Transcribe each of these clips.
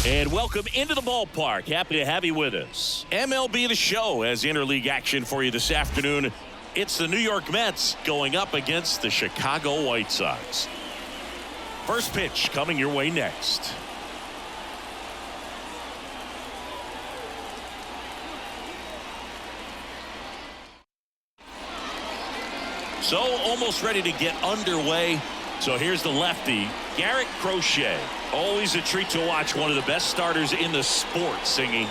And welcome into the ballpark. Happy to have you with us. MLB The Show has interleague action for you this afternoon. It's the New York Mets going up against the Chicago White Sox. First pitch coming your way next. So almost ready to get underway. So here's the lefty, Garrett Crochet. Always a treat to watch, one of the best starters in the sport, Singy.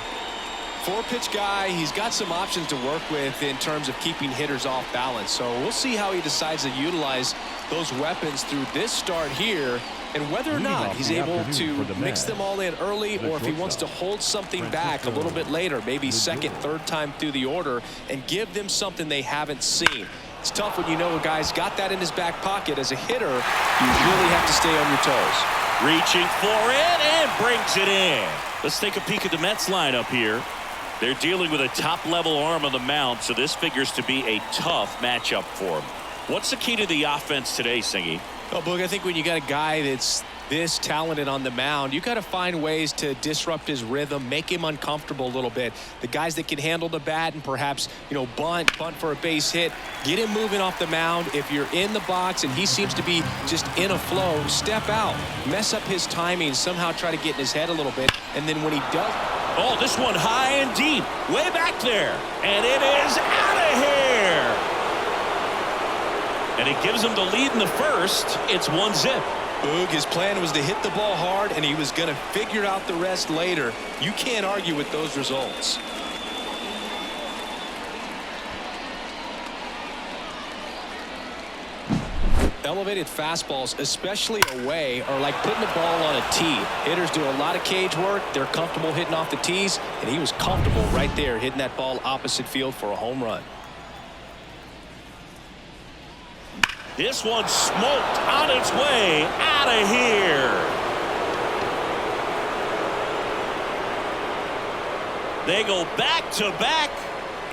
Four-pitch guy. He's got some options to work with in terms of keeping hitters off balance. So we'll see how he decides to utilize those weapons through this start here, and whether or not he's able to mix them all in early, or if he wants to hold something back a little bit later, maybe second, third time through the order, and give them something they haven't seen. It's tough when you know a guy's got that in his back pocket. As a hitter, you really have to stay on your toes. Reaching for it and brings it in. Let's take a peek at the Mets lineup here. They're dealing with a top-level arm on the mound, so this figures to be a tough matchup for him. What's the key to the offense today, Singy? Well, Boog, I think when you got a guy that's this talented on the mound, you got to find ways to disrupt his rhythm, make him uncomfortable a little bit. The guys that can handle the bat and perhaps, bunt for a base hit, get him moving off the mound. If you're in the box and he seems to be just in a flow, step out, mess up his timing, somehow try to get in his head a little bit, and then when he does. Oh, this one high and deep, way back there, and it is out of here. And it gives him the lead in the first. It's 1-0. Boog, his plan was to hit the ball hard, and he was going to figure out the rest later. You can't argue with those results. Elevated fastballs, especially away, are like putting the ball on a tee. Hitters do a lot of cage work. They're comfortable hitting off the tees, and he was comfortable right there hitting that ball opposite field for a home run. This one smoked on its way out of here. They go back to back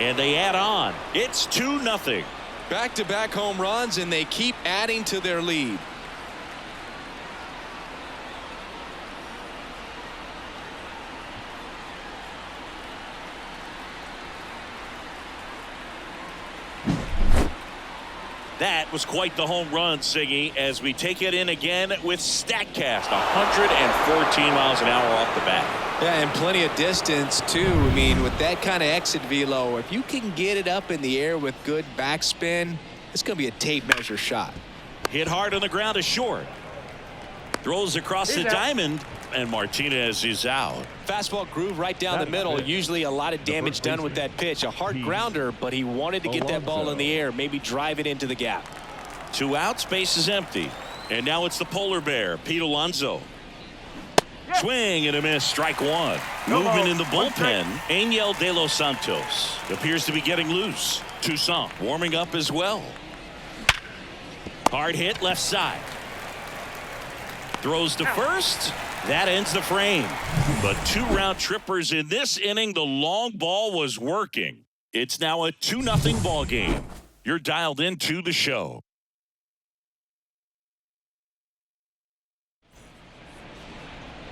and they add on. It's 2-0. Back-to-back home runs, and they keep adding to their lead. That was quite the home run, Siggy, as we take it in again with StatCast. 114 miles an hour off the bat. Yeah, and plenty of distance, too. I mean, with that kind of exit velo, if you can get it up in the air with good backspin, it's going to be a tape measure shot. Hit hard on the ground is short. Throws across the diamond, and Martinez is out. Fastball groove right down the middle. Usually a lot of damage done with that pitch. A hard grounder, but he wanted to get that ball in the air, maybe drive it into the gap. 2 outs, base is empty. And now it's the polar bear, Pete Alonso. Swing and a miss, strike one. Movement in the bullpen, Angel de los Santos appears to be getting loose. Toussaint warming up as well. Hard hit left side. Throws to first. That ends the frame. But 2 round trippers in this inning. The long ball was working. It's now a 2-0 ball game. You're dialed into the show.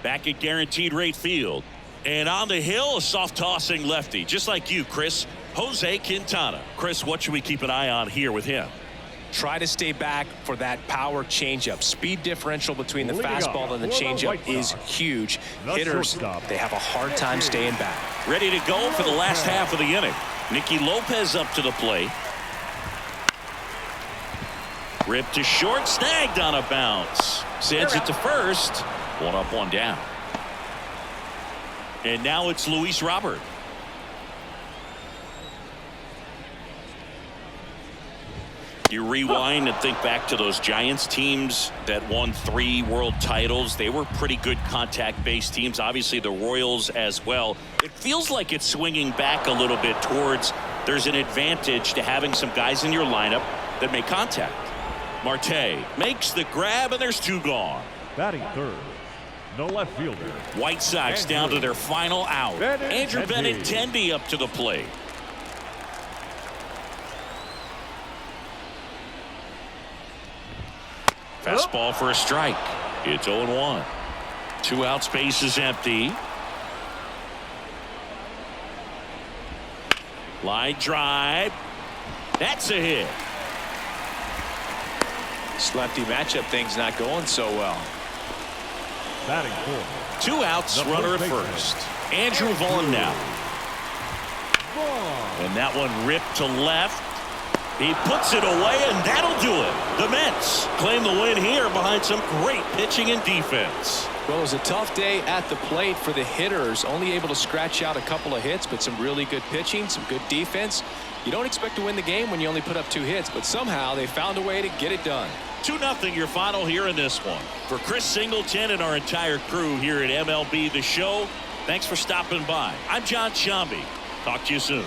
Back at Guaranteed Rate Field. And on the hill, a soft tossing lefty. Just like you, Chris. Jose Quintana. Chris, what should we keep an eye on here with him? Try to stay back for that power changeup. Speed differential between the fastball and the changeup is huge. Hitters, they have a hard time staying back. Ready to go for the last half of the inning. Nicky Lopez up to the plate. Ripped to short, snagged on a bounce. Sends it to first. 1 up, 1 down. And now it's Luis Robert. You rewind and think back to those Giants teams that won 3 world titles. They were pretty good contact-based teams. Obviously, the Royals as well. It feels like it's swinging back a little bit towards there's an advantage to having some guys in your lineup that make contact. Marte makes the grab, and there's 2 gone. Batting third, no left fielder. White Sox down to their final out. Andrew Benintendi up to the plate. Fastball for a strike. It's 0-1. 2 outs, base is empty. Line drive. That's a hit. This lefty matchup thing's not going so well. Batting fourth. 2 outs, The runner at first first. baseman. Andrew Vaughn now. Vaughn. And that one ripped to left. He puts it away, and that'll do it. The Mets claim the win here behind some great pitching and defense. Well, it was a tough day at the plate for the hitters. Only able to scratch out a couple of hits, but some really good pitching, some good defense. You don't expect to win the game when you only put up 2 hits, but somehow they found a way to get it done. 2-0 your final here in this one. For Chris Singleton and our entire crew here at MLB The Show, thanks for stopping by. I'm John Shambi. Talk to you soon.